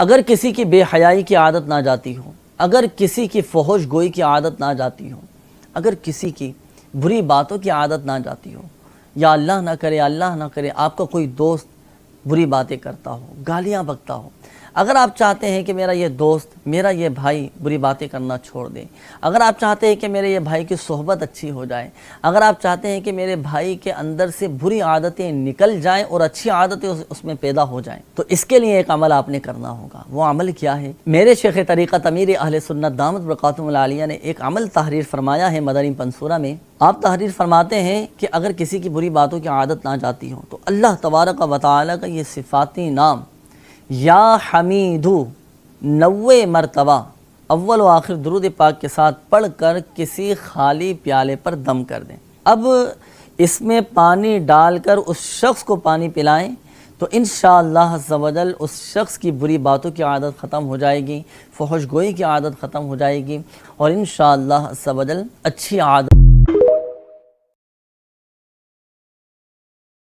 اگر کسی کی بے حیائی کی عادت نہ جاتی ہو، اگر کسی کی فحش گوئی کی عادت نہ جاتی ہو، اگر کسی کی بری باتوں کی عادت نہ جاتی ہو، یا اللہ نہ کرے آپ کا کوئی دوست بری باتیں کرتا ہو، گالیاں بکتا ہو، اگر آپ چاہتے ہیں کہ میرا یہ دوست، میرا یہ بھائی بری باتیں کرنا چھوڑ دے، اگر آپ چاہتے ہیں کہ میرے یہ بھائی کی صحبت اچھی ہو جائے، اگر آپ چاہتے ہیں کہ میرے بھائی کے اندر سے بری عادتیں نکل جائیں اور اچھی عادتیں اس میں پیدا ہو جائیں، تو اس کے لیے ایک عمل آپ نے کرنا ہوگا۔ وہ عمل کیا ہے؟ میرے شیخ طریقت امیر اہل سنت دامت برکاتہم العالیہ نے ایک عمل تحریر فرمایا ہے مدنی منصورہ میں۔ آپ تحریر فرماتے ہیں کہ اگر کسی کی بری باتوں کی عادت نہ جاتی ہو تو اللہ تبارک و تعالی کا یہ صفاتی نام یا حمیدو 90 مرتبہ اول و آخر درود پاک کے ساتھ پڑھ کر کسی خالی پیالے پر دم کر دیں۔ اب اس میں پانی ڈال کر اس شخص کو پانی پلائیں تو انشاءاللہ عز و جل اس شخص کی بری باتوں کی عادت ختم ہو جائے گی، فحش گوئی کی عادت ختم ہو جائے گی، اور انشاءاللہ عز و جل اچھی عادت